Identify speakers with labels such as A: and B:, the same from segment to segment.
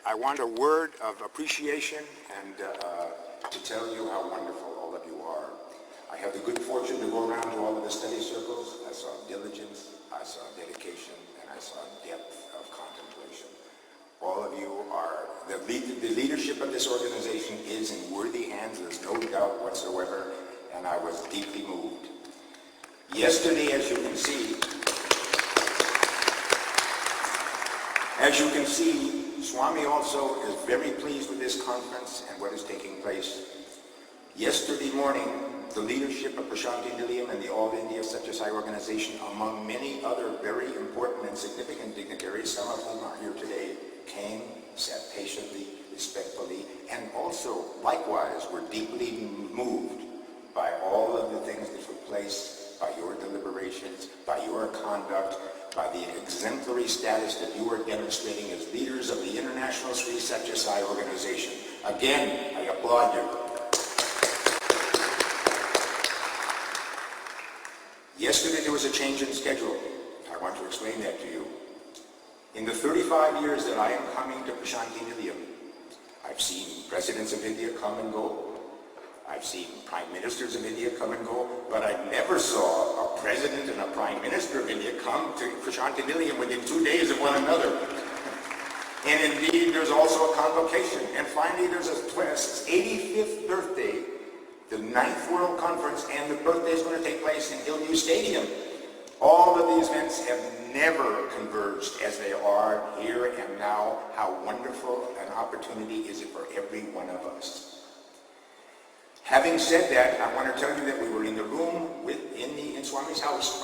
A: I want a word of appreciation and to tell you how wonderful all of you are. I have the good fortune to go around to all of the study circles. I saw diligence, I saw dedication, and I saw depth of contemplation. All of you are, the leadership of this organization is in worthy hands, there's no doubt whatsoever, and I was deeply moved. Yesterday, as you can see, Swami also is very pleased with this conference and what is taking place. Yesterday morning, the leadership of Prasanthi Nilayam and the All India Sathya Sai organization, among many other very important and significant dignitaries, some of whom are here today, came, sat patiently, respectfully, and also, likewise, were deeply moved by all of the things that took place, by your deliberations, by your conduct, by the exemplary status that you are demonstrating as leaders of the International Sri Sathya Sai organization. Again, I applaud you. Yesterday there was a change in schedule. I want to explain that to you. In the 35 years that I am coming to Prasanthi Nilayam, I've seen presidents of India come and go. I've seen prime ministers of India come and go, but I never saw a president and a prime minister of India come to Prasanthi Nilayam within 2 days of one another. And indeed, there's also a convocation. And finally, there's a 85th birthday, the 9th World Conference, and the birthday is going to take place in Hillview Stadium. All of these events have never converged as they are here and now. How wonderful an opportunity is it for every one of us. Having said that, I want to tell you that we were in the room in Swami's house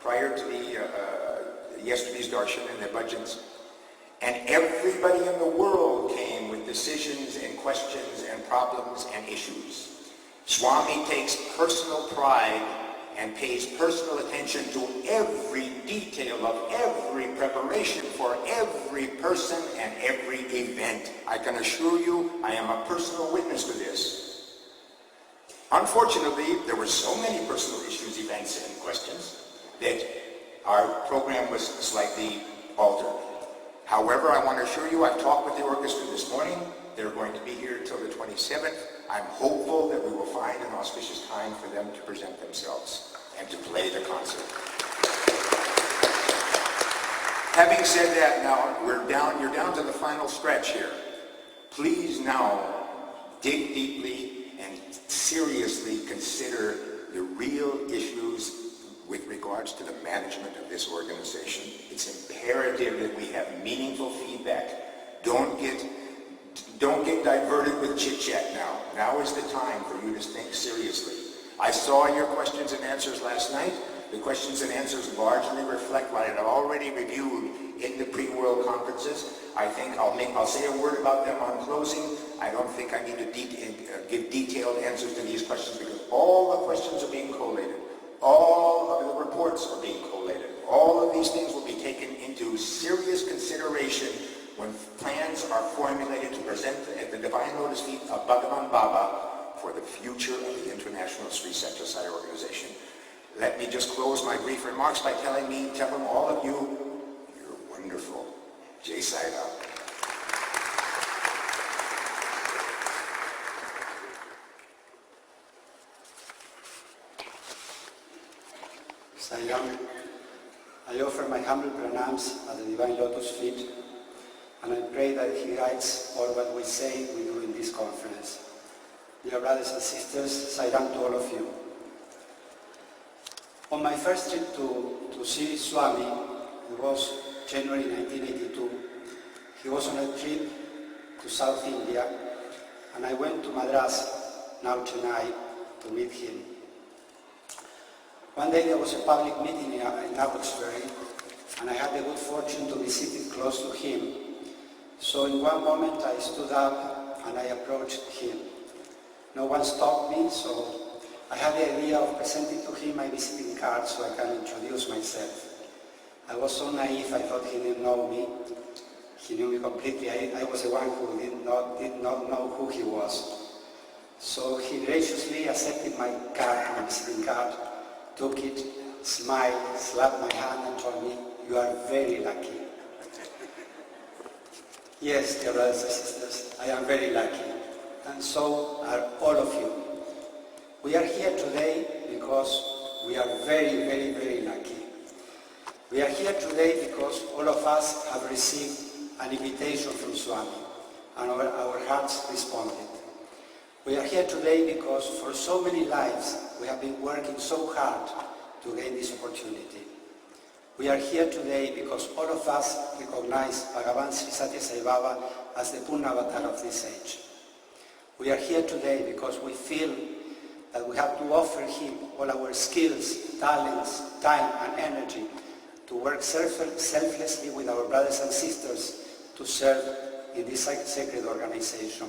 A: prior to yesterday's darshan and the bhajans, and everybody in the world came with decisions and questions and problems and issues. Swami takes personal pride and pays personal attention to every detail of every preparation for every person and every event. I can assure you, I am a personal witness to this. Unfortunately, there were so many personal issues, events, and questions that our program was slightly altered. However, I want to assure you, I've talked with the orchestra this morning. They're going to be here until the 27th. I'm hopeful that we will find an auspicious time for them to present themselves and to play the concert. Having said that, now you're down to the final stretch here. Please now dig deeply and seriously consider the real issues with regards to the management of this organization. It's imperative that we have meaningful feedback. Don't get diverted with chit-chat now. Now is the time for you to think seriously. I saw your questions and answers last night. The questions and answers largely reflect what I had already reviewed in the pre-world conferences. I think I'll say a word about them on closing. I don't think I need to give detailed answers to these questions because all the questions are being collated. All of the reports are being collated. All of these things will be taken into serious consideration when plans are formulated to present at the Divine Lotus feet of Bhagavan Baba for the future of the International Sri Sathya Sai organization. Let me just close my brief remarks by telling all of you, you're wonderful. Jai Sai Ram.
B: Sai Ram, I offer my humble pranams at the Divine Lotus feet, and I pray that he guides all what we say we do in this conference. Dear brothers and sisters, Sai Ram to all of you. On my first trip to see Swami, it was January 1982, he was on a trip to South India, and I went to Madras, now Chennai, to meet him. One day there was a public meeting in Abbotsbury, and I had the good fortune to be seated close to him. So in one moment I stood up and I approached him. No one stopped me, so I had the idea of presenting to him my visiting card so I can introduce myself. I was so naive, I thought he didn't know me. He knew me completely. I was the one who did not know who he was. So he graciously accepted my card, my visiting card, took it, smiled, slapped my hand and told me, "You are very lucky." Yes, dear brothers and sisters, I am very lucky, and so are all of you. We are here today because we are very, very, very lucky. We are here today because all of us have received an invitation from Swami, and our hearts responded. We are here today because for so many lives we have been working so hard to gain this opportunity. We are here today because all of us recognize Bhagavan Sri Sathya Sai Baba as the Purna Avatar of this age. We are here today because we feel that we have to offer him all our skills, talents, time and energy to work selflessly with our brothers and sisters to serve in this sacred organization.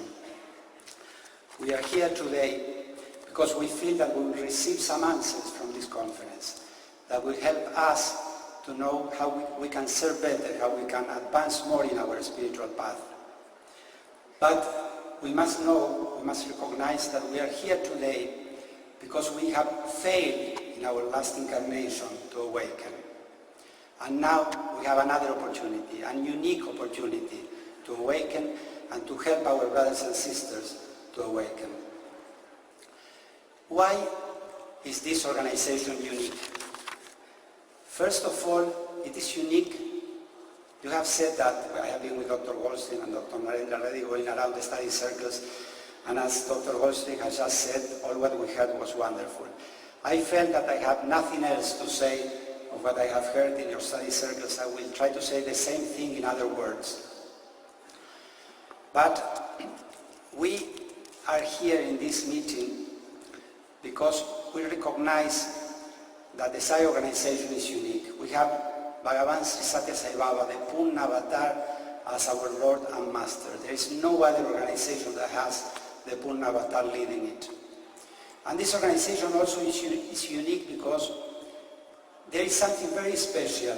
B: We are here today because we feel that we will receive some answers from this conference that will help us to know how we can serve better, how we can advance more in our spiritual path. But we must know, we must recognize that we are here today because we have failed in our last incarnation to awaken. And now we have another opportunity, a unique opportunity to awaken and to help our brothers and sisters to awaken. Why is this organization unique? First of all, it is unique. You have said that I have been with Dr. Goldstein and Dr. Narendra Reddy going around the study circles, and as Dr. Goldstein has just said, all what we heard was wonderful. I felt that I have nothing else to say of what I have heard in your study circles. I will try to say the same thing in other words. But we are here in this meeting because we recognize that the Sai organization is unique. We have Bhagavan Sri Sathya Sai Baba, the Purna Avatar, as our Lord and Master. There is no other organization that has the Purna Avatar leading it. And this organization also is unique because there is something very special.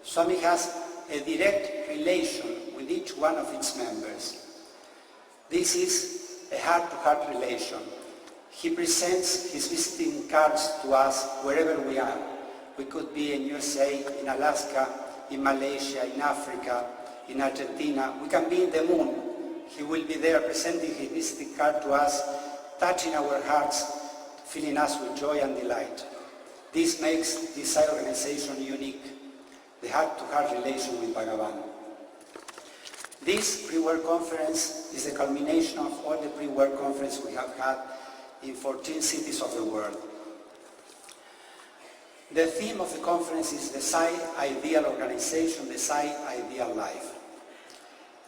B: Swami has a direct relation with each one of its members. This is a heart-to-heart relation. He presents his visiting cards to us wherever we are. We could be in USA, in Alaska, in Malaysia, in Africa, in Argentina. We can be in the moon. He will be there presenting his visiting card to us, touching our hearts, filling us with joy and delight. This makes this Sai organization unique, the heart-to-heart relation with Bhagavan. This pre-work conference is a culmination of all the pre-work conferences we have had in 14 cities of the world. The theme of the conference is the Sai Ideal Organization, the Sai Ideal Life.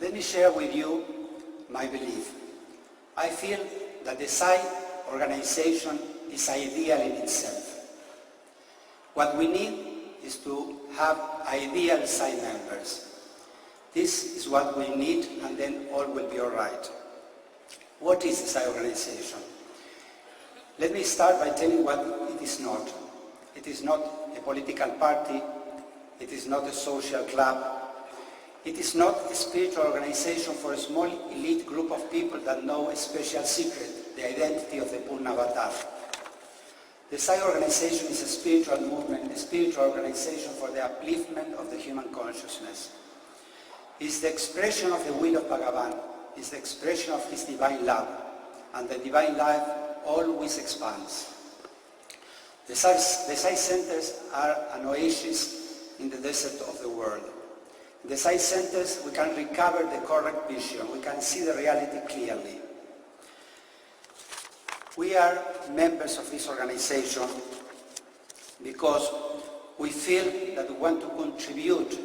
B: Let me share with you my belief. I feel that the Sai organization is ideal in itself. What we need is to have ideal Sai members. This is what we need, and then all will be all right. What is the Sai organization? Let me start by telling what it is not. It is not a political party. It is not a social club. It is not a spiritual organization for a small elite group of people that know a special secret, the identity of the Purna Avatar. The Sai organization is a spiritual movement, a spiritual organization for the upliftment of the human consciousness. It is the expression of the will of Bhagavan. It is the expression of his divine love, and the divine life always expands. The Sai centers are an oasis in the desert of the world. In the Sai centers we can recover the correct vision, we can see the reality clearly. We are members of this organization because we feel that we want to contribute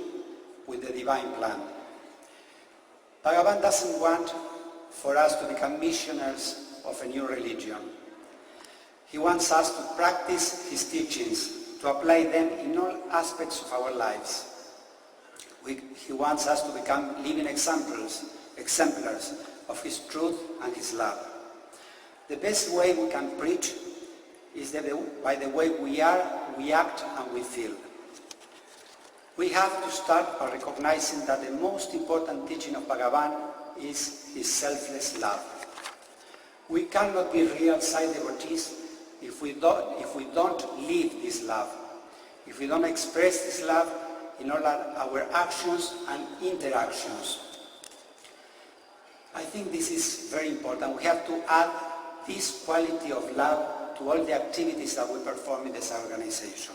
B: with the divine plan. Bhagavan doesn't want for us to become missionaries of a new religion. He wants us to practice his teachings, to apply them in all aspects of our lives. He wants us to become living exemplars of his truth and his love. The best way we can preach is by the way we are, we act, and we feel. We have to start by recognizing that the most important teaching of Bhagavan is his selfless love. We cannot be real Sai devotees if we don't live this love, if we don't express this love in all our actions and interactions. I think this is very important. We have to add this quality of love to all the activities that we perform in this organization.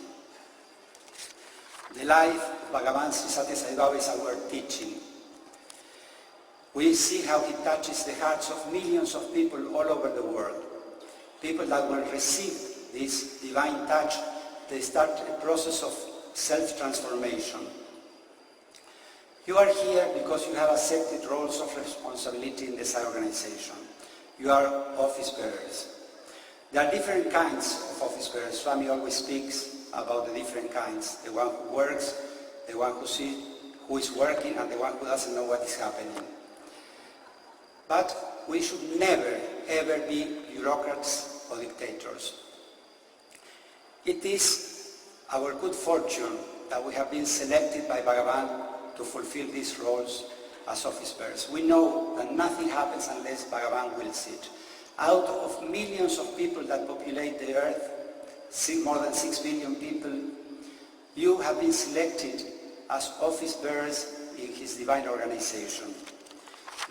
B: The life of Bhagavan Sri Sathya Sai Baba is our teaching. We see how he touches the hearts of millions of people all over the world. People that will receive this divine touch, they start a process of self-transformation. You are here because you have accepted roles of responsibility in this organization. You are office bearers. There are different kinds of office bearers. Swami always speaks about the different kinds. The one who works, the one who is working, and the one who doesn't know what is happening. But we should never, ever be bureaucrats or dictators. It is our good fortune that we have been selected by Bhagavan to fulfill these roles as office bearers. We know that nothing happens unless Bhagavan wills it. Out of millions of people that populate the earth, more than 6 billion people, you have been selected as office bearers in his divine organization.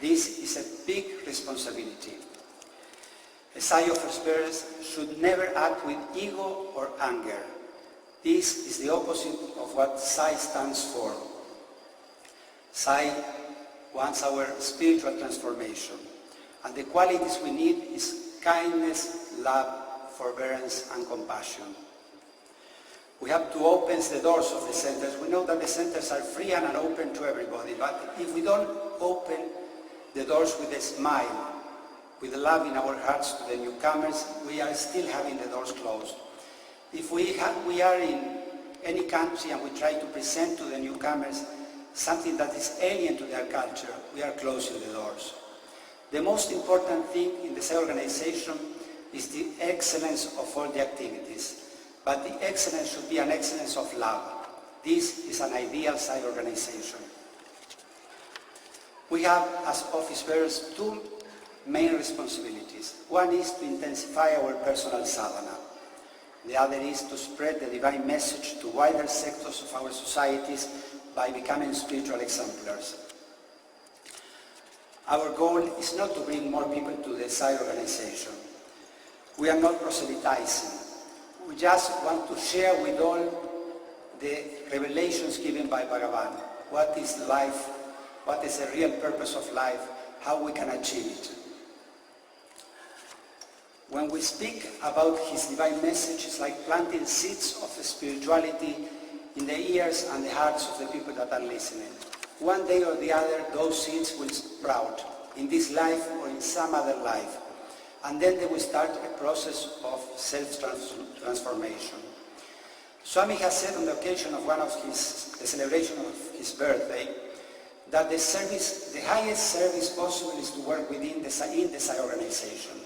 B: This is a big responsibility. A Sai office bearers should never act with ego or anger. This is the opposite of what Sai stands for. Sai wants our spiritual transformation, and the qualities we need is kindness, love, forbearance, and compassion. We have to open the doors of the centers. We know that the centers are free and are open to everybody, but if we don't open the doors with a smile, with love in our hearts to the newcomers, we are still having the doors closed. If we are in any country and we try to present to the newcomers something that is alien to their culture, we are closing the doors. The most important thing in this organization is the excellence of all the activities, but the excellence should be an excellence of love. This is an ideal Sai organization. We have, as office bearers, two main responsibilities. One is to intensify our personal sadhana. The other is to spread the divine message to wider sectors of our societies by becoming spiritual exemplars. Our goal is not to bring more people to the Sai organization. We are not proselytizing. We just want to share with all the revelations given by Bhagavan. What is life? What is the real purpose of life? How we can achieve it. When we speak about his divine message, it's like planting seeds of spirituality in the ears and the hearts of the people that are listening. One day or the other, those seeds will sprout in this life or in some other life. And then they will start a process of self-transformation. Swami has said on the occasion of the celebration of his birthday, that the highest service possible is to work within the Sai organization.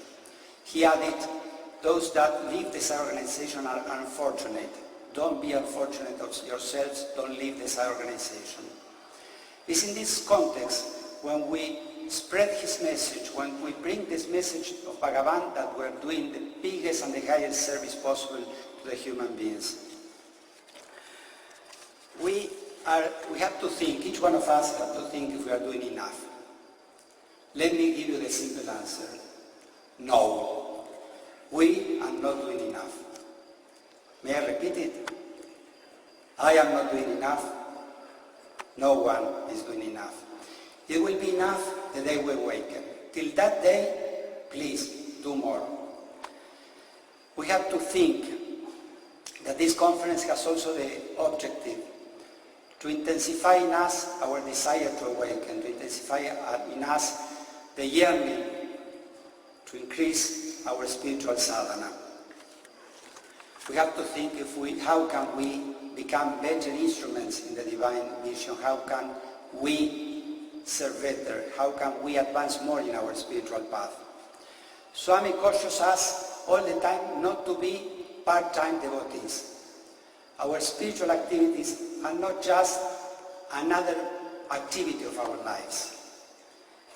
B: He added, those that leave the Sai organization are unfortunate. Don't be unfortunate yourselves, don't leave the Sai organization. It's in this context, when we spread his message, when we bring this message of Bhagavan, that we're doing the biggest and the highest service possible to the human beings. We have to think, each one of us have to think if we are doing enough. Let me give you the simple answer. No, we are not doing enough. May I repeat it? I am not doing enough. No one is doing enough. It will be enough the day we awaken. Till that day, please do more. We have to think that this conference has also the objective to intensify in us our desire to awaken, to intensify in us the yearning to increase our spiritual sadhana. We have to think how can we become better instruments in the divine mission? How can we serve better? How can we advance more in our spiritual path? Swami cautions us all the time not to be part-time devotees. Our spiritual activities are not just another activity of our lives.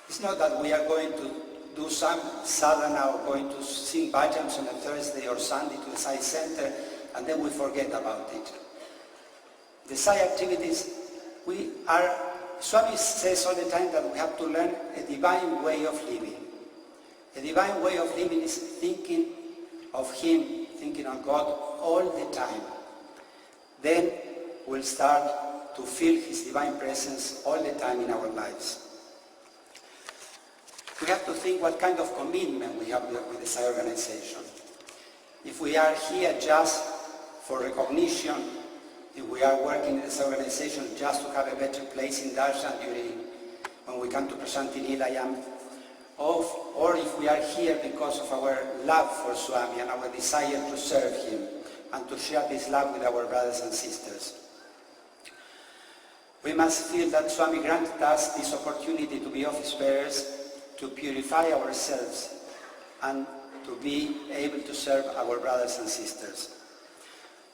B: It's not that we are going to do some sadhana or going to sing bhajans on a Thursday or Sunday to the Sai Center and then we forget about it. The Sai activities, we are Swami says all the time that we have to learn a divine way of living. A divine way of living is thinking of Him, thinking of God all the time. Then we'll start to feel His divine presence all the time in our lives. We have to think what kind of commitment we have with the Sai organization. If we are here just for recognition, if we are working in this organization just to have a better place in darshan when we come to Prasanthi Nilayam, or if we are here because of our love for Swami and our desire to serve Him and to share this love with our brothers and sisters. We must feel that Swami granted us this opportunity to be office bearers, to purify ourselves and to be able to serve our brothers and sisters.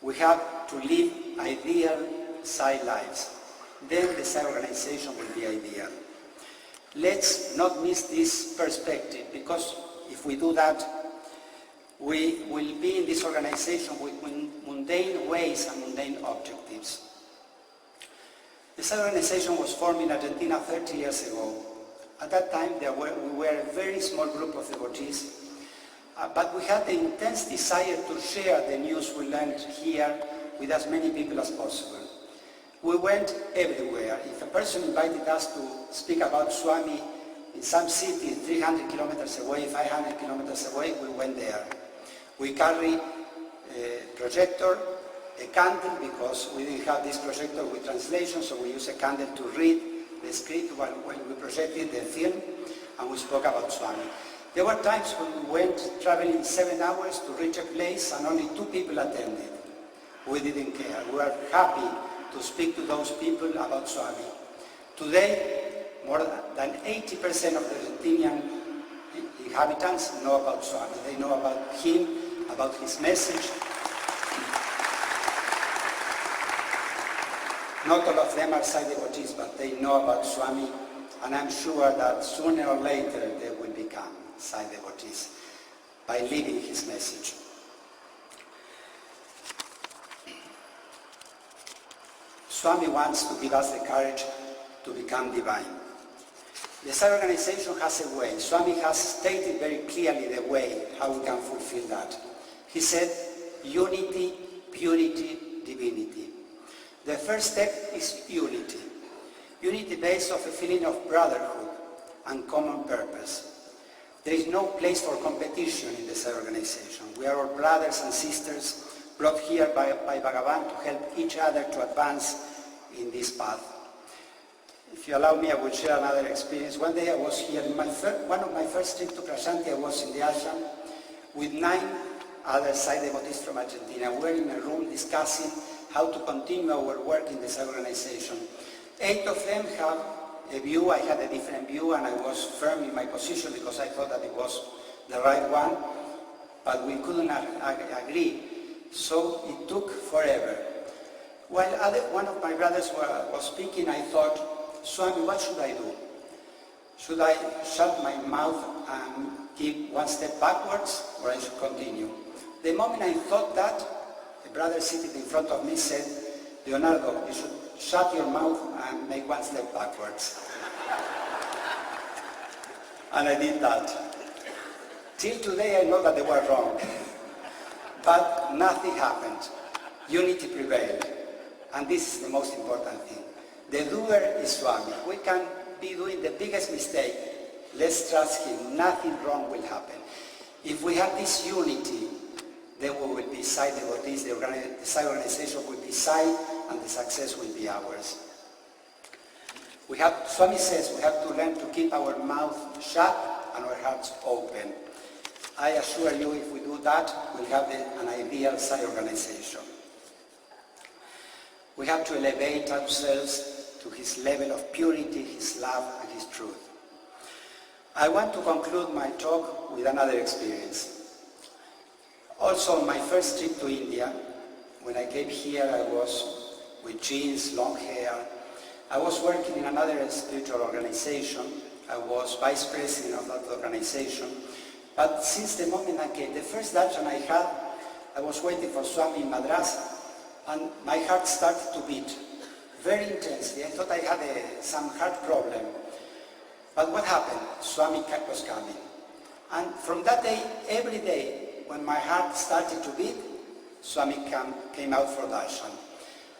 B: We have to live ideal Sai lives. Then the Sai organization will be ideal. Let's not miss this perspective, because if we do that, we will be in this organization with mundane ways and mundane objectives. The Sai organization was formed in Argentina 30 years ago. At that time, we were a very small group of devotees, but we had the intense desire to share the news we learned here with as many people as possible. We went everywhere. If a person invited us to speak about Swami in some city 300 kilometers away, 500 kilometers away, we went there. We carried a projector, a candle, because we didn't have this projector with translation, so we used a candle to read the script while we projected the film, and we spoke about Swami. There were times when we went traveling 7 hours to reach a place and only 2 people attended. We didn't care. We were happy to speak to those people about Swami. Today, more than 80% of the Argentinian inhabitants know about Swami. They know about him, about his message. Not all of them are Sai devotees, but they know about Swami, and I'm sure that sooner or later they will become Sai devotees by living his message. Swami wants to give us the courage to become divine. The Sai organization has a way. Swami has stated very clearly the way how we can fulfill that. He said, unity, purity, divinity. The first step is unity. Unity based on a feeling of brotherhood and common purpose. There is no place for competition in the Sai organization. We are all brothers and sisters brought here by Bhagavan to help each other to advance in this path. If you allow me, I will share another experience. One day I was here, one of my first trips to Prasanthi, I was in the ashram with 9 other Sai devotees from Argentina. We were in a room discussing how to continue our work in the Sai organization. 8 of them have a view, I had a different view, and I was firm in my position because I thought that it was the right one, but we couldn't agree, so it took forever. While one of my brothers was speaking, I thought, Swami, what should I do? Should I shut my mouth and keep one step backwards, or I should continue? The moment I thought that, the brother sitting in front of me said, Leonardo, you should shut your mouth and make one step backwards. And I did that. Till today I know that they were wrong. But nothing happened. Unity prevailed. And this is the most important thing. The doer is Swami. We can be doing the biggest mistake. Let's trust him. Nothing wrong will happen. If we have this unity, then we will be Sai devotees, the Sai organization will be Sai, and the success will be ours. Swami says we have to learn to keep our mouth shut and our hearts open. I assure you, if we do that, we'll have an ideal Sai organization. We have to elevate ourselves to his level of purity, his love, and his truth. I want to conclude my talk with another experience. Also, on my first trip to India, when I came here, I was with jeans, long hair. I was working in another spiritual organization. I was vice president of that organization. But since the moment I came, the first darshan I had, I was waiting for Swami in Madras, and my heart started to beat very intensely. I thought I had some heart problem. But what happened? Swami was coming. And from that day, every day, when my heart started to beat, Swami came out for darshan.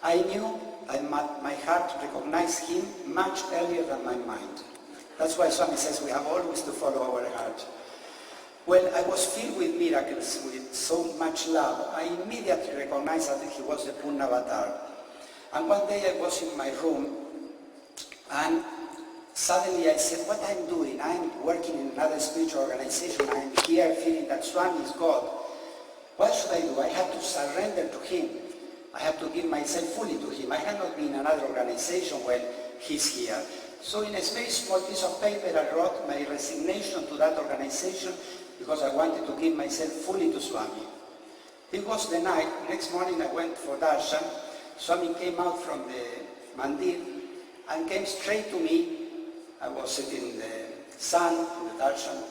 B: I knew that my heart recognized him much earlier than my mind. That's why Swami says we have always to follow our heart. Well, I was filled with miracles, with so much love. I immediately recognized that he was the Purna Avatar. And one day I was in my room, and suddenly I said, what I'm doing? I'm working in another spiritual organization. I'm here feeling that Swami is God. What should I do? I have to surrender to him. I have to give myself fully to him. I cannot be in another organization when he's here. So in a very small piece of paper, I wrote my resignation to that organization because I wanted to give myself fully to Swami. It was the night. Next morning I went for darshan. Swami came out from the mandir and came straight to me. I was sitting in the sun, in the darshan,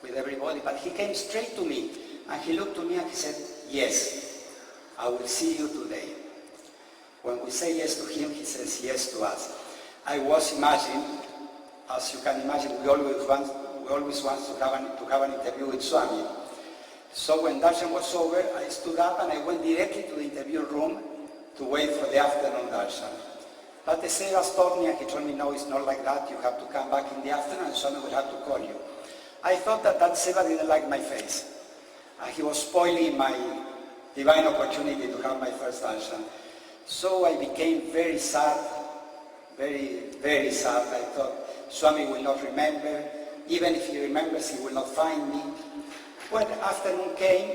B: with everybody, but he came straight to me and he looked to me and he said, yes, I will see you today. When we say yes to him, he says yes to us. I was imagining, as you can imagine, we always want to have an interview with Swami. So when darshan was over, I stood up and I went directly to the interview room to wait for the afternoon darshan. But the Sevas told me, and he told me, no, it's not like that. You have to come back in the afternoon and Swami will have to call you. I thought that Seva didn't like my face. He was spoiling my divine opportunity to have my first darshan. So I became very sad, very, very sad. I thought, Swami will not remember. Even if he remembers, he will not find me. When afternoon came,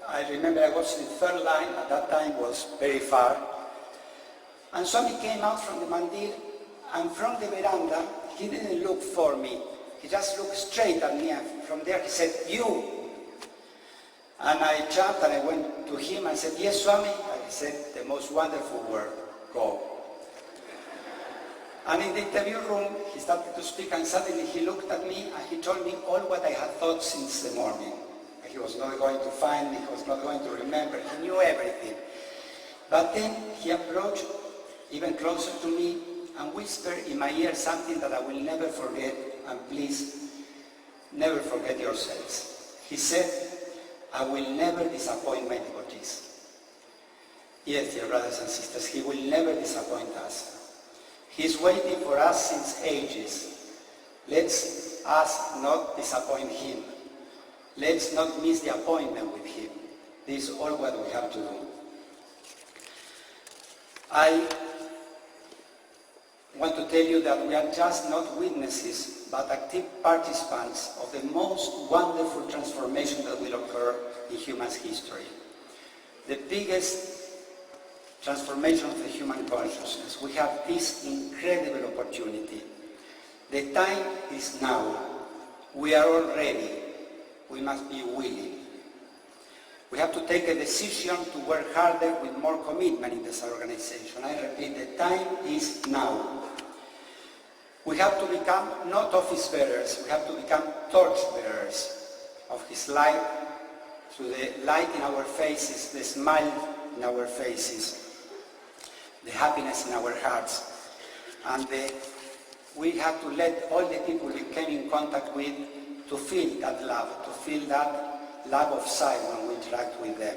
B: I remember I was in the third line. At that time it was very far. And Swami came out from the mandir, and from the veranda, he didn't look for me. He just looked straight at me, and from there he said, you. And I jumped and I went to him and said, yes, Swami. And he said the most wonderful word, go. And in the interview room, he started to speak, and suddenly he looked at me and he told me all what I had thought since the morning. He was not going to find me, he was not going to remember, he knew everything. But then he approached even closer to me and whispered in my ear something that I will never forget, and please, never forget yourselves. He said, I will never disappoint my devotees. Yes, dear brothers and sisters, he will never disappoint us. He's waiting for us since ages. Let's us not disappoint him. Let's not miss the appointment with him. This is all what we have to do. I want to tell you that we are just not witnesses, but active participants of the most wonderful transformation that will occur in human history. The biggest transformation of the human consciousness. We have this incredible opportunity. The time is now. We are all ready. We must be willing. We have to take a decision to work harder with more commitment in this organization. I repeat, the time is now. We have to become not office bearers, we have to become torch bearers of his light, through the light in our faces, the smile in our faces, the happiness in our hearts. And we have to let all the people we came in contact with to feel that love, to feel that love of sight when we interact with them.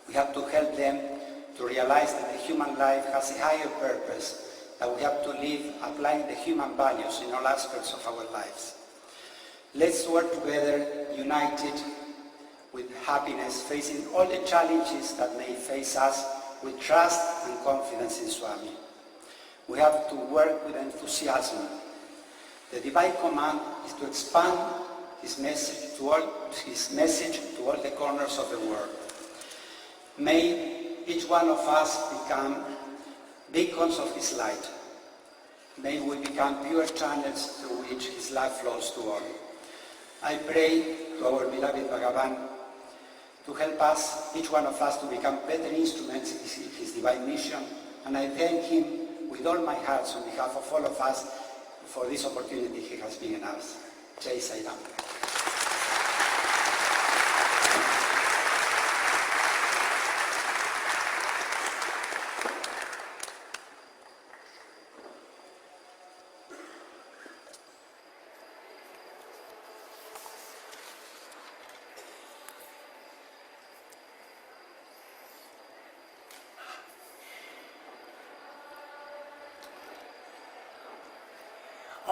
B: We have to help them to realize that the human life has a higher purpose, that we have to live applying the human values in all aspects of our lives. Let's work together, united, with happiness, facing all the challenges that may face us with trust and confidence in Swami. We have to work with enthusiasm. The divine command is to expand his message to all the corners of the world. May each one of us become beacons of his light. May we become pure channels through which his life flows to all. I pray to our beloved Bhagavan to help us, each one of us, to become better instruments in his divine mission, and I thank him with all my heart on behalf of all of us for this opportunity he has given us. Jai Sai Ram.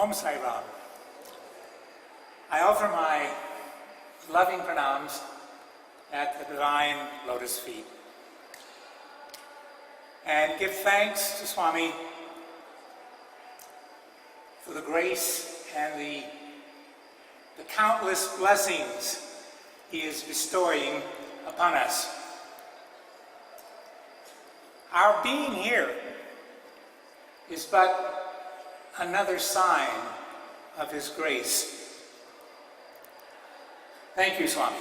C: Om Sai Ram. I offer my loving pranams at the Divine Lotus feet and give thanks to Swami for the grace and the countless blessings he is bestowing upon us. Our being here is but another sign of his grace. Thank you, Swami.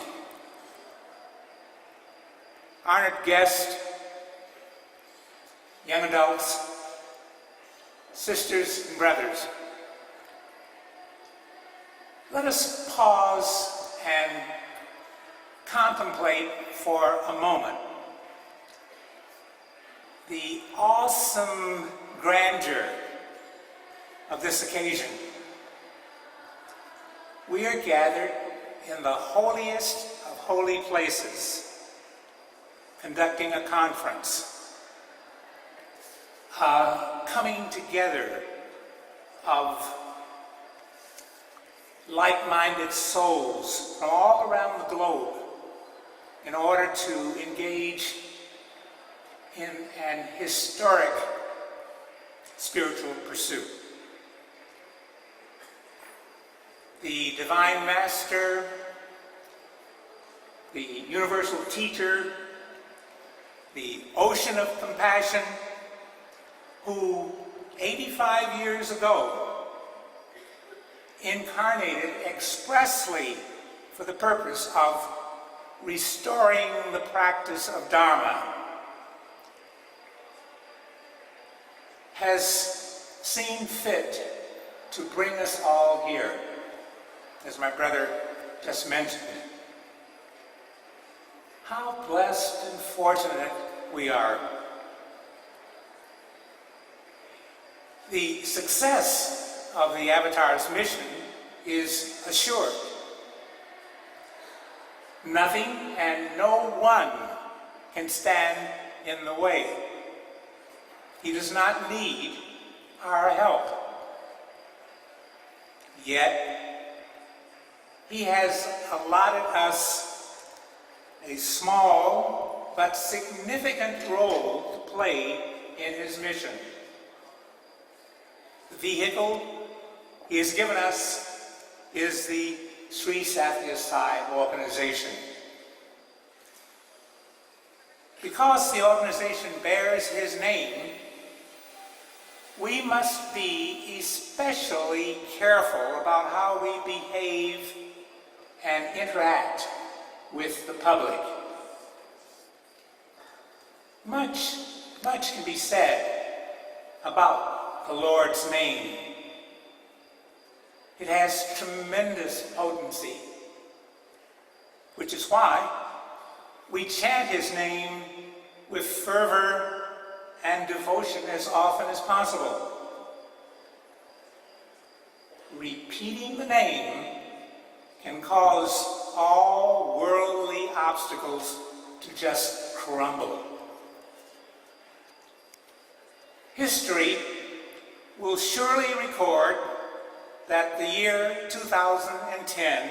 C: Honored guest, young adults, sisters and brothers, let us pause and contemplate for a moment the awesome grandeur of this occasion. We are gathered in the holiest of holy places, conducting a conference, coming together of like-minded souls from all around the globe in order to engage in an historic spiritual pursuit. The Divine Master, the Universal Teacher, the Ocean of Compassion, who 85 years ago incarnated expressly for the purpose of restoring the practice of Dharma, has seen fit to bring us all here, as my brother just mentioned. How blessed and fortunate we are. The success of the Avatar's mission is assured. Nothing and no one can stand in the way. He does not need our help. Yet, he has allotted us a small but significant role to play in his mission. The vehicle he has given us is the Sri Sathya Sai organization. Because the organization bears his name, we must be especially careful about how we behave and interact with the public. Much can be said about the Lord's name. It has tremendous potency, which is why we chant his name with fervor and devotion as often as possible. Repeating the name can cause all worldly obstacles to just crumble. History will surely record that the year 2010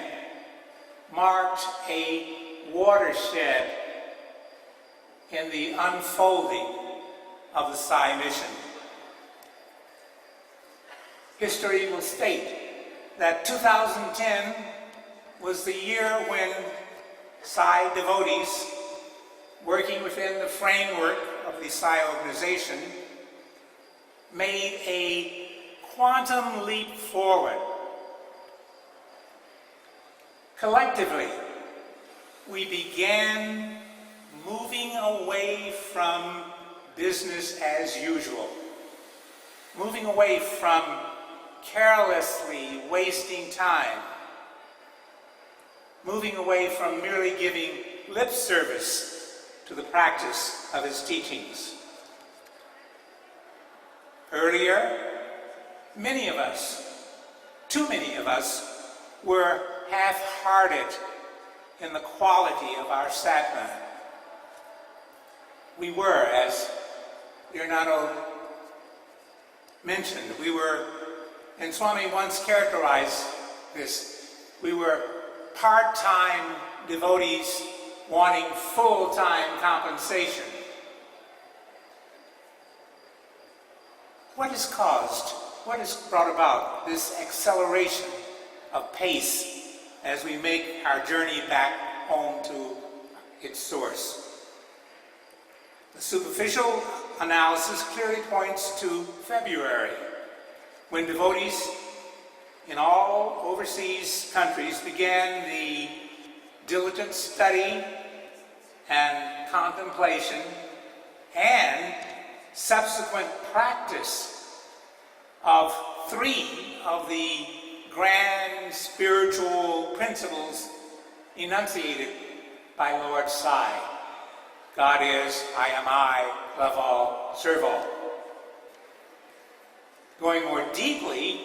C: marked a watershed in the unfolding of the Sai mission. History will state that 2010 was the year when Sai devotees, working within the framework of the Sai organization, made a quantum leap forward. Collectively, we began moving away from business as usual, moving away from carelessly wasting time, moving away from merely giving lip service to the practice of his teachings. Earlier, many of us, too many of us, were half-hearted in the quality of our sadhana. We were, as Leonardo mentioned, we were And Swami once characterized this. We were part-time devotees wanting full-time compensation. What has brought about this acceleration of pace as we make our journey back home to its source? The superficial analysis clearly points to February, when devotees in all overseas countries began the diligent study and contemplation and subsequent practice of 3 of the grand spiritual principles enunciated by Lord Sai. God is, I am I, love all, serve all. Going more deeply,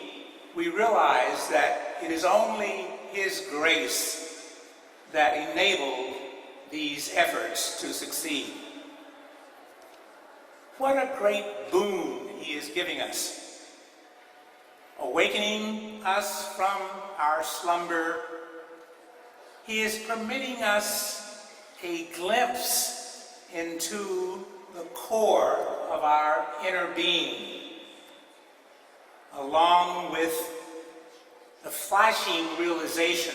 C: we realize that it is only His grace that enabled these efforts to succeed. What a great boon He is giving us, awakening us from our slumber. He is permitting us a glimpse into the core of our inner being, along with the flashing realization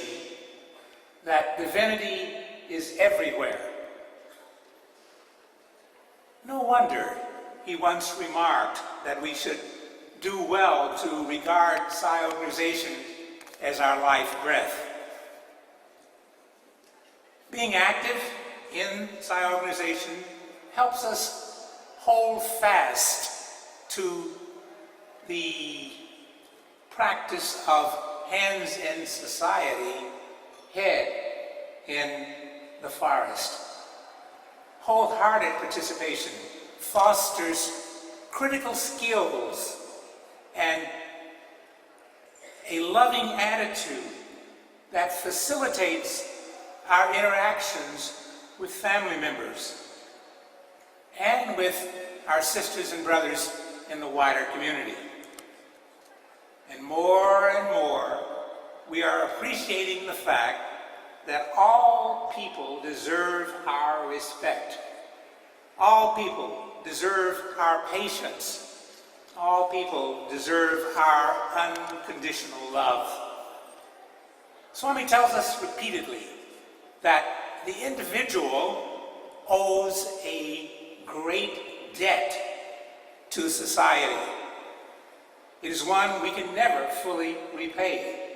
C: that divinity is everywhere. No wonder he once remarked that we should do well to regard Psi organization as our life breath. Being active in Psi organization helps us hold fast to the practice of hands in society, head in the forest. Wholehearted participation fosters critical skills and a loving attitude that facilitates our interactions with family members and with our sisters and brothers in the wider community. And more, we are appreciating the fact that all people deserve our respect. All people deserve our patience. All people deserve our unconditional love. Swami tells us repeatedly that the individual owes a great debt to society. It is one we can never fully repay.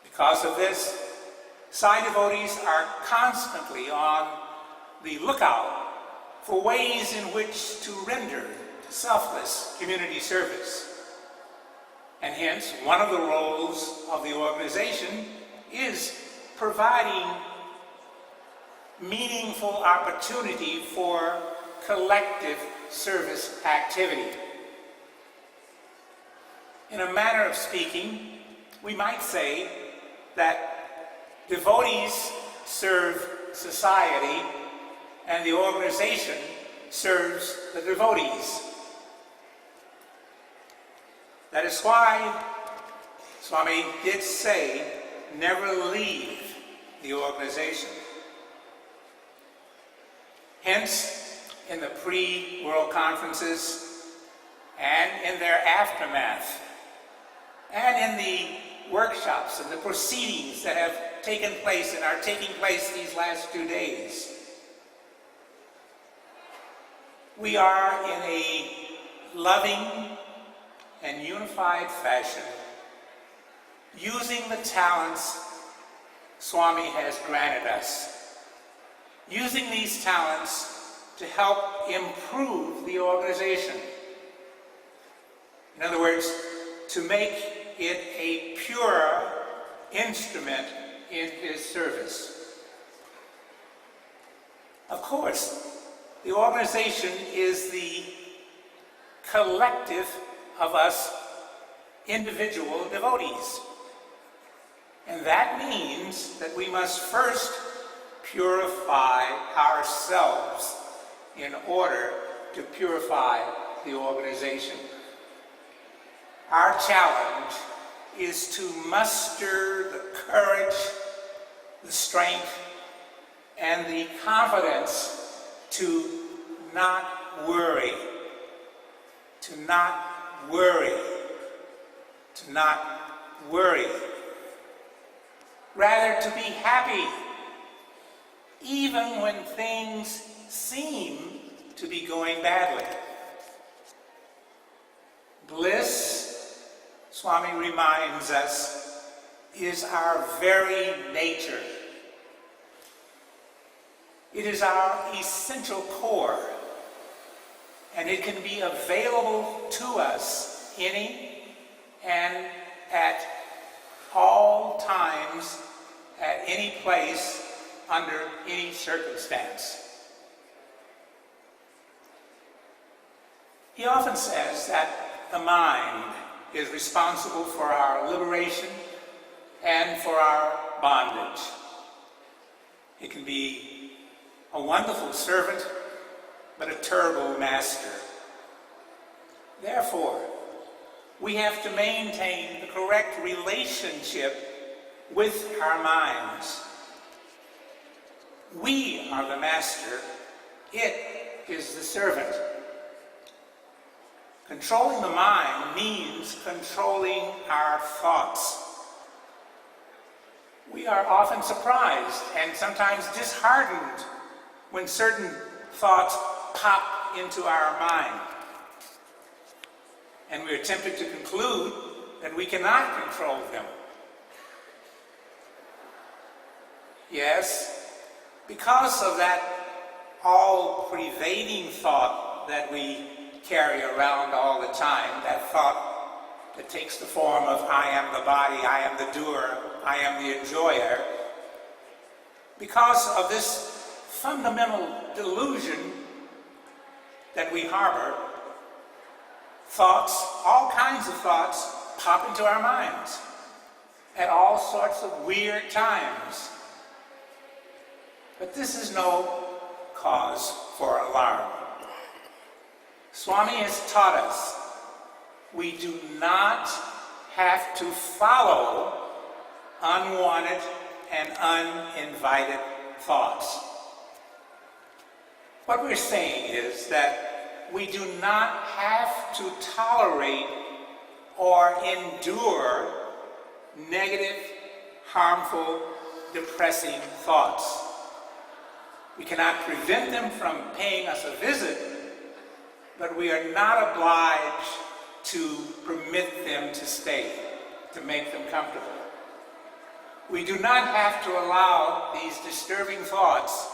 C: Because of this, Psi devotees are constantly on the lookout for ways in which to render selfless community service. And hence, one of the roles of the organization is providing meaningful opportunity for collective service activity. In a manner of speaking, we might say that devotees serve society and the organization serves the devotees. That is why Swami did say, never leave the organization. Hence, in the pre-World Conferences and in their aftermath, and in the workshops and the proceedings that have taken place and are taking place these last 2 days, we are in a loving and unified fashion using the talents Swami has granted us, using these talents to help improve the organization. In other words, to make it a pure instrument in his service. Of course, the organization is the collective of us individual devotees. And that means that we must first purify ourselves in order to purify the organization. our challenge is to muster the courage, the strength, and the confidence to not worry, to not worry, to not worry. Rather, to be happy, even when things seem to be going badly. Bliss, Swami reminds us, is our very nature. It is our essential core, and it can be available to us any and at all times, at any place, under any circumstance. He often says that the mind is responsible for our liberation and for our bondage. It can be a wonderful servant, but a terrible master. Therefore, we have to maintain the correct relationship with our minds. We are the master, it is the servant. Controlling the mind means controlling our thoughts. We are often surprised and sometimes disheartened when certain thoughts pop into our mind. And we are tempted to conclude that we cannot control them. Yes, because of that all-pervading thought that we carry around all the time, that thought that takes the form of I am the body, I am the doer, I am the enjoyer. Because of this fundamental delusion that we harbor, thoughts, all kinds of thoughts, pop into our minds at all sorts of weird times. But this is no cause for alarm. Swami has taught us we do not have to follow unwanted and uninvited thoughts. What we're saying is that we do not have to tolerate or endure negative, harmful, depressing thoughts. We cannot prevent them from paying us a visit, but we are not obliged to permit them to stay, to make them comfortable. We do not have to allow these disturbing thoughts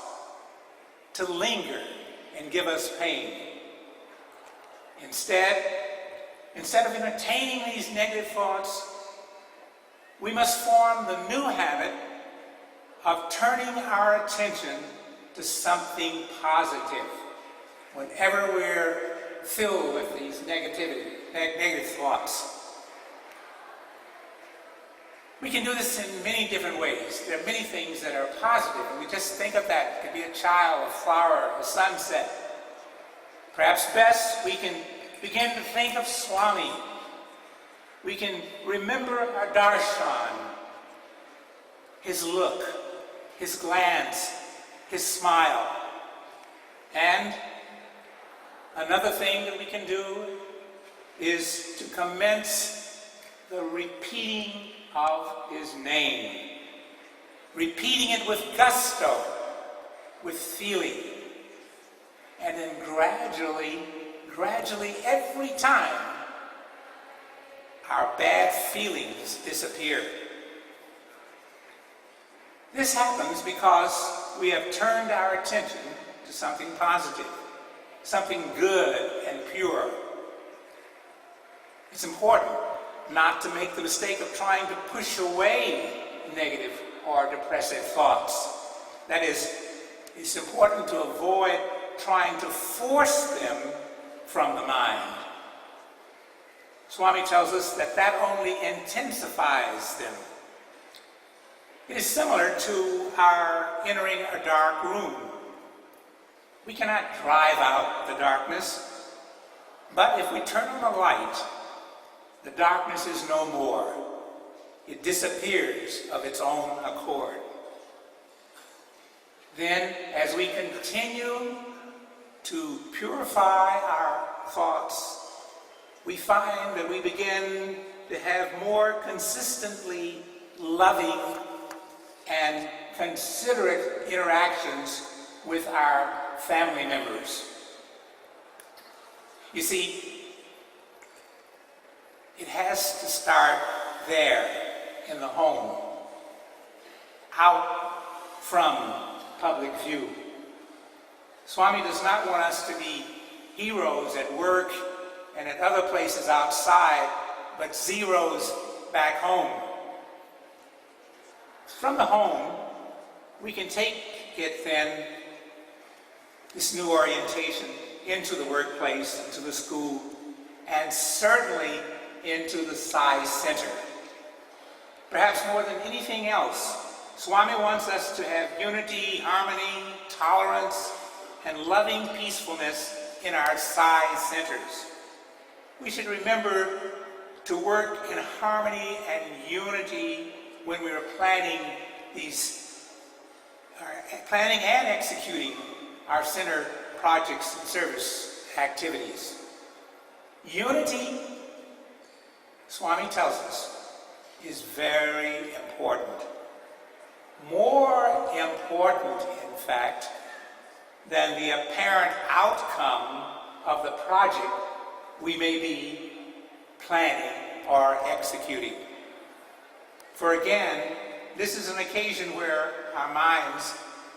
C: to linger and give us pain. Instead of entertaining these negative thoughts, we must form the new habit of turning our attention to something positive whenever we're filled with these negative thoughts. We can do this in many different ways. There are many things that are positive, and we just think of that. It could be a child, a flower, a sunset. Perhaps best, we can begin to think of Swami. We can remember our darshan, his look, his glance, his smile. And another thing that we can do is to commence the repeating of his name. Repeating it with gusto, with feeling. And then gradually every time, our bad feelings disappear. This happens because we have turned our attention to something positive, something good and pure. It's important not to make the mistake of trying to push away negative or depressive thoughts. That is, it's important to avoid trying to force them from the mind. Swami tells us that only intensifies them. It is similar to our entering a dark room. We cannot drive out the darkness, but if we turn on the light, the darkness is no more. It disappears of its own accord. Then, as we continue to purify our thoughts, we find that we begin to have more consistently loving and considerate interactions with our family members. You see, it has to start there in the home, out from public view. Swami does not want us to be heroes at work and at other places outside, but zeros back home. From the home, we can take it then, this new orientation, into the workplace, into the school, and certainly into the Sai Center. Perhaps more than anything else, Swami wants us to have unity, harmony, tolerance, and loving peacefulness in our Sai centers. We should remember to work in harmony and unity when we are planning and executing our center projects and service activities. Unity, Swami tells us, is very important. More important, in fact, than the apparent outcome of the project we may be planning or executing. For again, this is an occasion where our minds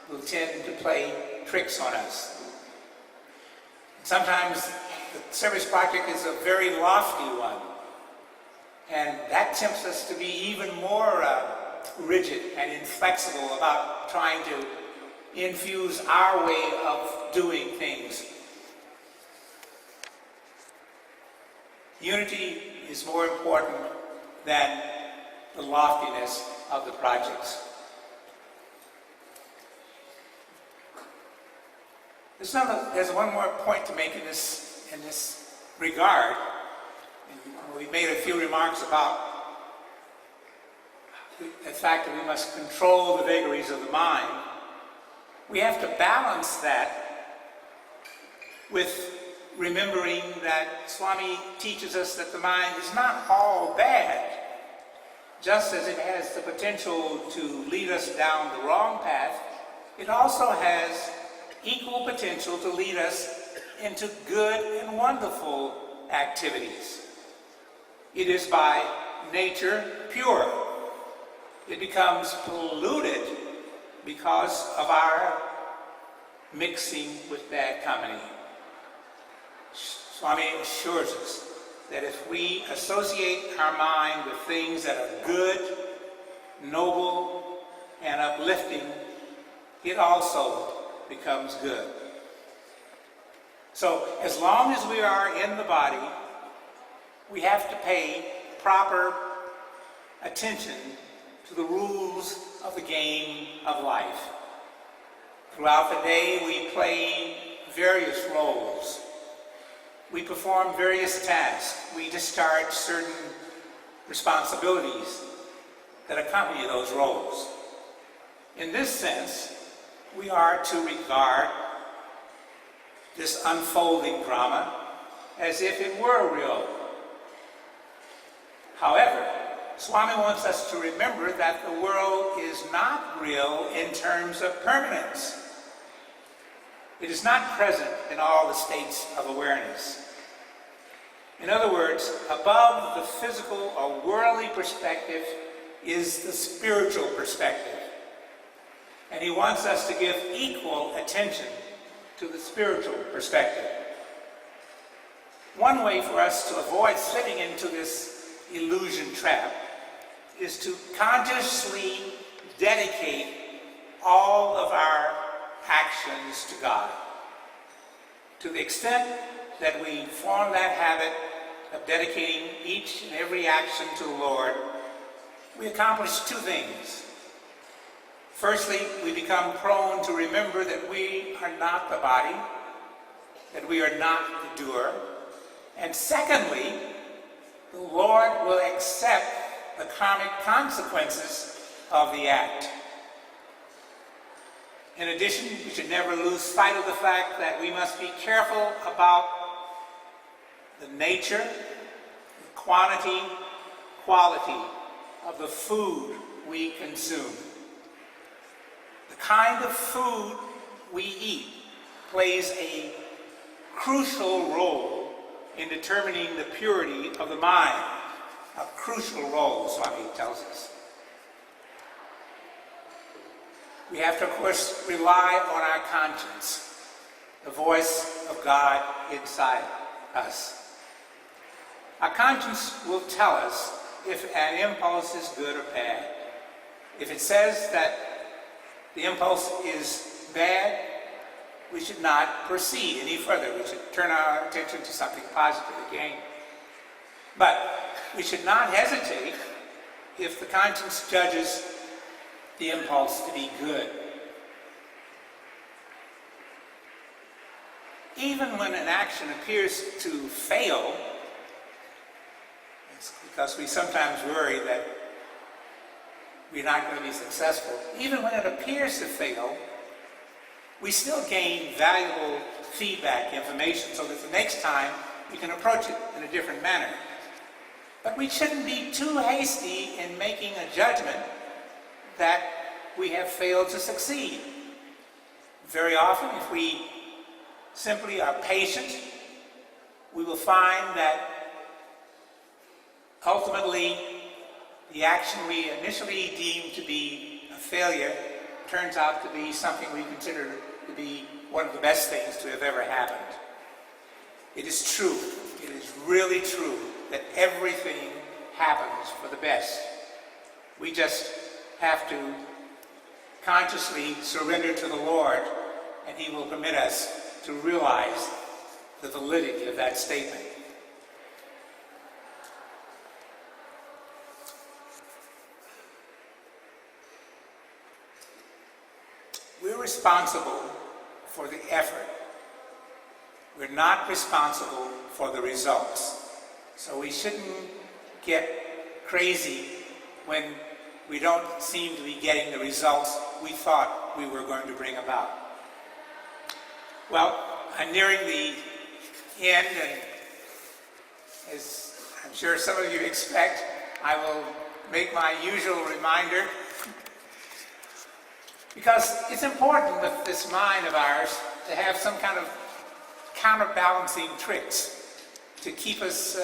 C: will tend to play tricks on us. Sometimes the service project is a very lofty one, and that tempts us to be even more rigid and inflexible about trying to infuse our way of doing things. Unity is more important than the loftiness of the projects. There's one more point to make in this regard. We've made a few remarks about the fact that we must control the vagaries of the mind. We have to balance that with remembering that Swami teaches us that the mind is not all bad. Just as it has the potential to lead us down the wrong path, it also has equal potential to lead us into good and wonderful activities. It is by nature pure. It becomes polluted because of our mixing with bad company. Swami assures us that if we associate our mind with things that are good, noble, and uplifting, it also becomes good. So as long as we are in the body, we have to pay proper attention to the rules of the game of life. Throughout the day, we play various roles. We perform various tasks. We discharge certain responsibilities that accompany those roles. In this sense, we are to regard this unfolding drama as if it were real. However, Swami wants us to remember that the world is not real in terms of permanence. It is not present in all the states of awareness. In other words, above the physical or worldly perspective is the spiritual perspective. And he wants us to give equal attention to the spiritual perspective. One way for us to avoid slipping into this illusion trap is to consciously dedicate all of our actions to God. To the extent that we form that habit of dedicating each and every action to the Lord, we accomplish two things. Firstly, we become prone to remember that we are not the body, that we are not the doer. And secondly, the Lord will accept the karmic consequences of the act. In addition, we should never lose sight of the fact that we must be careful about the nature, the quantity, quality of the food we consume. The kind of food we eat plays a crucial role in determining the purity of the mind. A crucial role, Swami tells us. We have to, of course, rely on our conscience, the voice of God inside us. Our conscience will tell us if an impulse is good or bad. If it says that the impulse is bad, we should not proceed any further. We should turn our attention to something positive again. But we should not hesitate if the conscience judges the impulse to be good. Even when an action appears to fail, it's because we sometimes worry that we're not going to be successful. Even when it appears to fail, we still gain valuable feedback, information, so that the next time we can approach it in a different manner. But we shouldn't be too hasty in making a judgment that we have failed to succeed. Very often, if we simply are patient, we will find that ultimately the action we initially deemed to be a failure turns out to be something we consider to be one of the best things to have ever happened. It is true, it is really true, that everything happens for the best. We just have to consciously surrender to the Lord, and He will permit us to realize the validity of that statement. We're responsible for the effort. We're not responsible for the results. So we shouldn't get crazy when we don't seem to be getting the results we thought we were going to bring about. Well, I'm nearing the end, and as I'm sure some of you expect, I will make my usual reminder, because it's important with this mind of ours to have some kind of counterbalancing tricks to keep us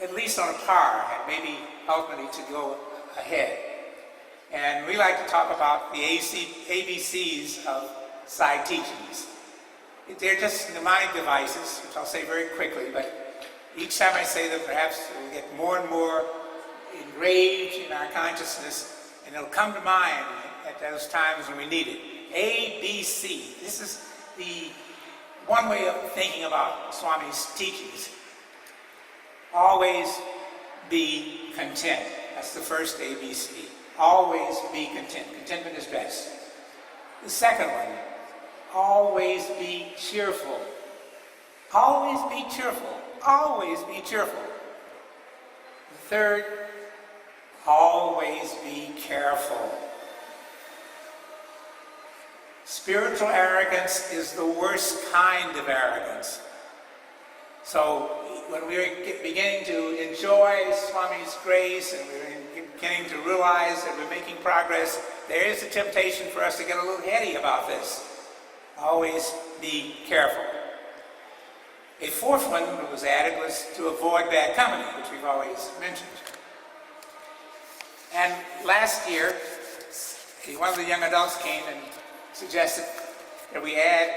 C: at least on a par, and maybe ultimately to go ahead. And we like to talk about the ABCs of side teachings. They're just mnemonic devices, which I'll say very quickly, but each time I say them, perhaps it will get more and more engraved in our consciousness, and it'll come to mind at those times when we need it. ABC. This is the one way of thinking about Swami's teachings. Always be content. That's the first ABC. Always be content. Contentment is best. The second one, always be cheerful. Always be cheerful. Always be cheerful. The third, always be careful. Spiritual arrogance is the worst kind of arrogance. So when we're beginning to enjoy Swami's grace and we're beginning to realize that we're making progress, there is a temptation for us to get a little heady about this. Always be careful. A fourth one that was added was to avoid bad company, which we've always mentioned. And last year, one of the young adults came and suggested that we add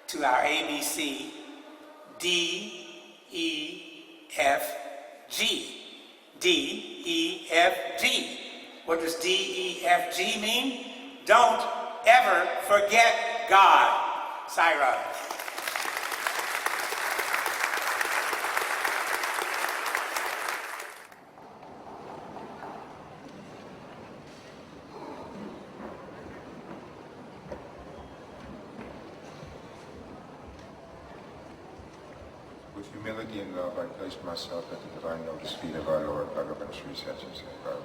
C: to our ABC D, E, F, G. D, E, F, G. What does D, E, F, G mean? Don't ever forget God. Saira.
D: With humility and love, I place myself at the divine lotus feet of our Lord Bhagavan Sri Sathya Sai Baba.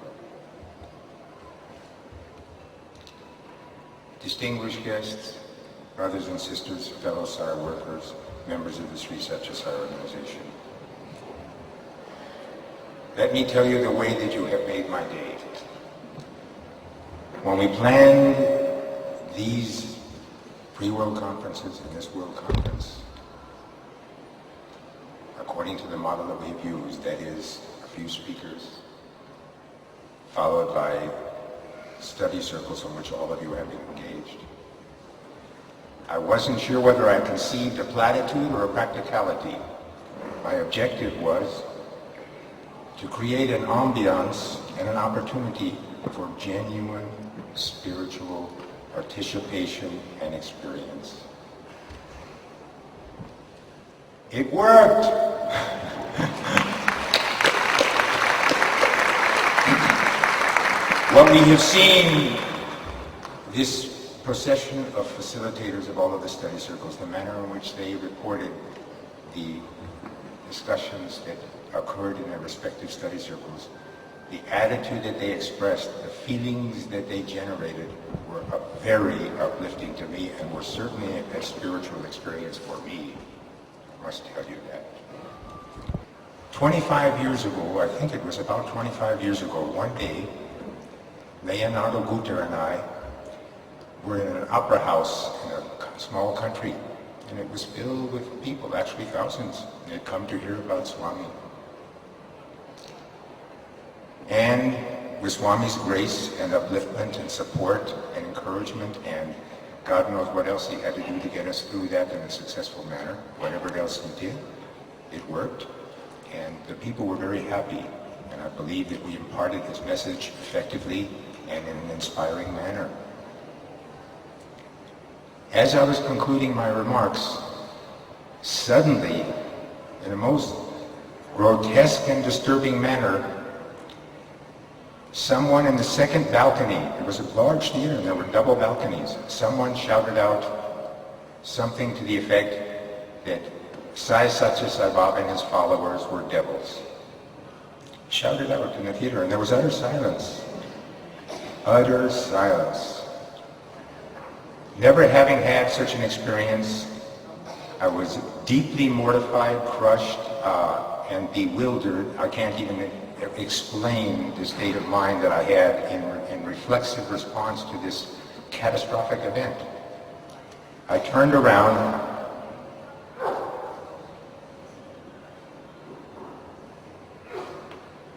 D: Distinguished guests, brothers and sisters, fellow Sai workers, members of the Sri Sathya Sai organization. Let me tell you the way that you have made my day. When we planned these pre-world conferences and this world conference, according to the model that we've used, that is a few speakers, followed by study circles in which all of you have been engaged. I wasn't sure whether I conceived a platitude or a practicality. My objective was to create an ambiance and an opportunity for genuine spiritual participation and experience. It worked! What we have seen, this procession of facilitators of all of the study circles, the manner in which they reported the discussions that occurred in their respective study circles, the attitude that they expressed, the feelings that they generated were very uplifting to me and were certainly a spiritual experience for me. I must tell you that. 25 years ago, I think it was about 25 years ago, one day, Leonardo Gutter and I were in an opera house in a small country, and it was filled with people, actually thousands. They had come to hear about Swami. And with Swami's grace and upliftment and support and encouragement, and God knows what else he had to do to get us through that in a successful manner, whatever else he did, it worked. And the people were very happy. And I believe that we imparted his message effectively and in an inspiring manner. As I was concluding my remarks, suddenly, in a most grotesque and disturbing manner, someone in the second balcony, it was a large theater and there were double balconies, someone shouted out something to the effect that Sai Sathya Sai Baba and his followers were devils. Shouted out in the theater, and there was utter silence. Utter silence. Never having had such an experience, I was deeply mortified, crushed, and bewildered. I can't even explain the state of mind that I had in reflexive response to this catastrophic event. I turned around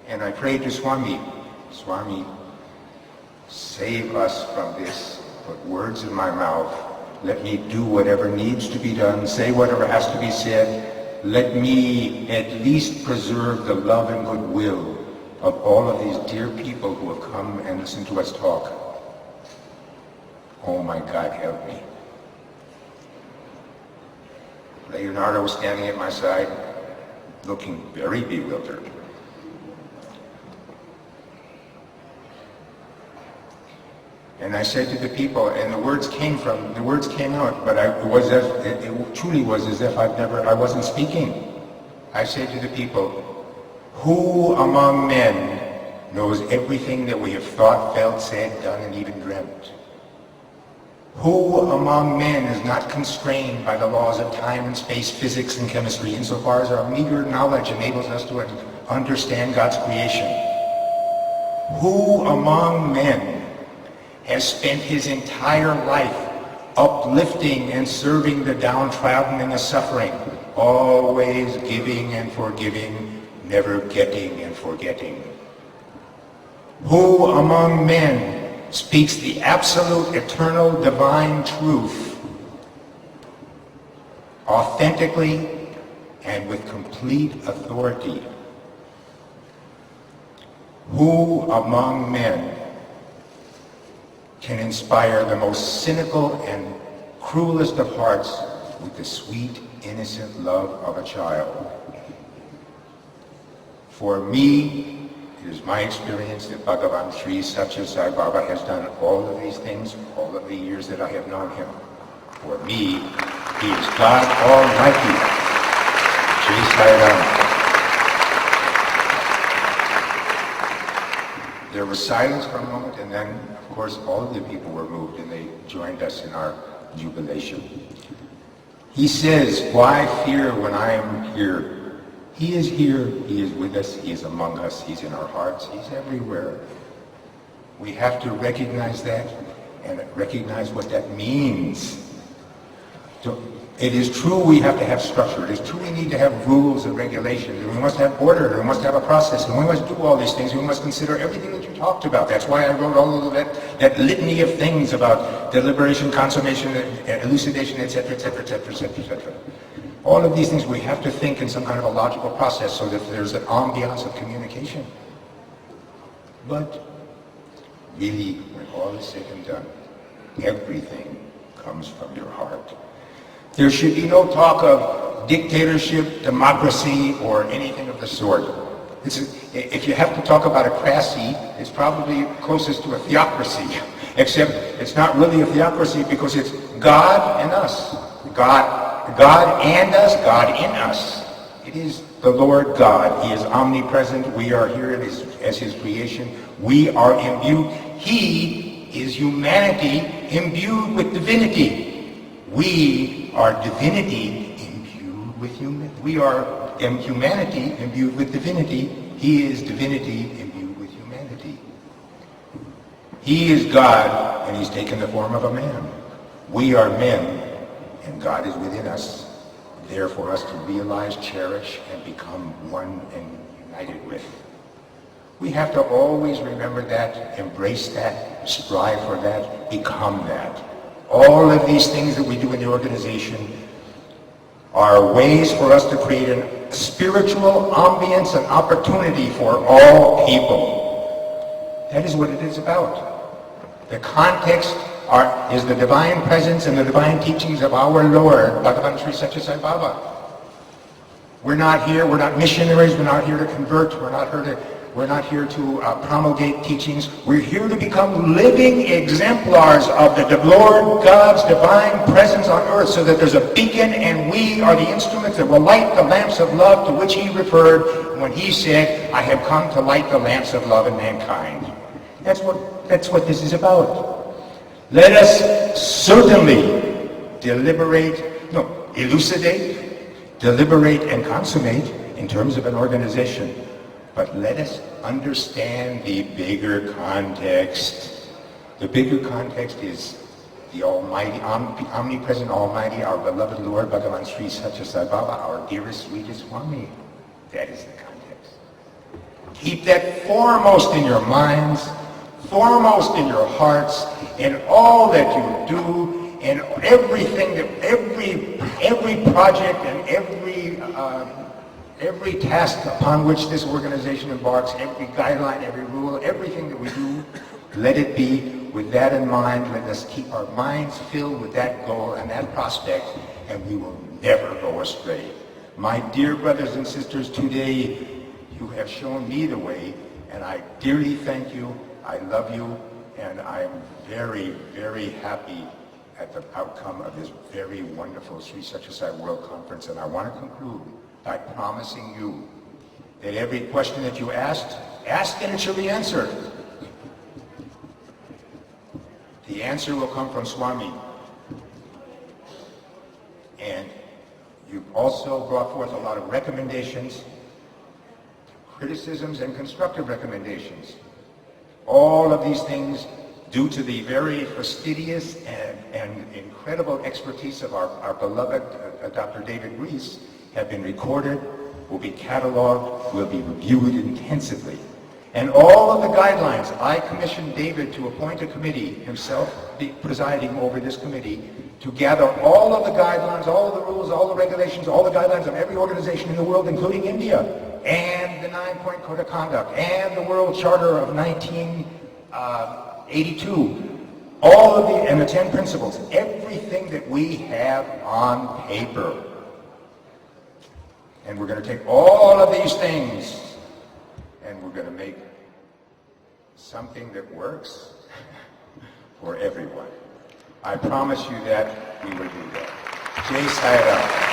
D: and I prayed to Swami, Swami, save us from this. Put words in my mouth. Let me do whatever needs to be done, say whatever has to be said. Let me at least preserve the love and goodwill of all of these dear people who have come and listened to us talk. Oh my God, help me. Leonardo was standing at my side, looking very bewildered. And I said to the people, and the words came out, but it truly was as if I wasn't speaking. I said to the people, who among men knows everything that we have thought, felt, said, done, and even dreamt? Who among men is not constrained by the laws of time and space, physics and chemistry, insofar as our meager knowledge enables us to understand God's creation? Who among men has spent his entire life uplifting and serving the downtrodden and the suffering, always giving and forgiving, never getting and forgetting? Who among men speaks the absolute, eternal, divine truth authentically and with complete authority? Who among men can inspire the most cynical and cruelest of hearts with the sweet, innocent love of a child? For me, it is my experience that Bhagavan Sri Sathya Sai Baba has done all of these things all of the years that I have known him. For me, he is God Almighty. Jai Sai Ram. There was silence for a moment, and then, of course, all of the people were moved, and they joined us in our jubilation. He says, why fear when I am here? He is here, he is with us, he is among us, he's in our hearts, he's everywhere. We have to recognize that and recognize what that means. So, it is true we have to have structure. It is true we need to have rules and regulations. And we must have order. And we must have a process. And we must do all these things. We must consider everything that you talked about. That's why I wrote all of that litany of things about deliberation, consummation, elucidation, etc., etc., etc., etc., etc. All of these things we have to think in some kind of a logical process so that there's an ambiance of communication. But really, when all is said and done, everything comes from your heart. There should be no talk of dictatorship, democracy, or anything of the sort. If you have to talk about a crassy, it's probably closest to a theocracy, except it's not really a theocracy because it's God and us. God and us, God in us. It is the Lord God. He is omnipresent. We are here as His creation. We are imbued. He is humanity imbued with divinity. We are divinity imbued with humanity. We are humanity imbued with divinity. He is divinity imbued with humanity. He is God, and He's taken the form of a man. We are men, and God is within us, there for us to realize, cherish, and become one and united with. We have to always remember that, embrace that, strive for that, become that. All of these things that we do in the organization are ways for us to create a spiritual ambience and opportunity for all people. That is what it is about. The context is the divine presence and the divine teachings of our Lord, Bhagavan Sri Sathya Sai Baba. We're not here, we're not missionaries, we're not here to convert, we're not here to promulgate teachings. We're here to become living exemplars of the Lord God's divine presence on earth so that there's a beacon and we are the instruments that will light the lamps of love to which He referred when He said, I have come to light the lamps of love in mankind. That's what this is about. Let us certainly elucidate, deliberate, and consummate in terms of an organization. But let us understand the bigger context. The bigger context is the Almighty, omnipresent Almighty, our beloved Lord Bhagavan Sri Sathya Sai Baba, our dearest, sweetest Swami. That is the context. Keep that foremost in your minds, foremost in your hearts, in all that you do, in everything that every project and every task upon which this organization embarks, every guideline, every rule, everything that we do, let it be with that in mind. Let us keep our minds filled with that goal and that prospect, and we will never go astray. My dear brothers and sisters, today you have shown me the way, and I dearly thank you. I love you, and I am very, very happy at the outcome of this very wonderful Sri Sathya Sai World Conference, and I want to conclude by promising you that every question that you ask and it shall be answered. The answer will come from Swami. And you've also brought forth a lot of recommendations, criticisms, and constructive recommendations. All of these things, due to the very fastidious and incredible expertise of our beloved Dr. David Rees, have been recorded, will be cataloged, will be reviewed intensively. And all of the guidelines, I commissioned David to appoint a committee, himself presiding over this committee, to gather all of the guidelines, all of the rules, all the regulations, all the guidelines of every organization in the world, including India, and the 9-point Code of Conduct, and the World Charter of 1982, all of and the 10 principles, everything that we have on paper. And we're going to take all of these things and we're going to make something that works for everyone. I promise you that we will do that. Jai Sai Ram.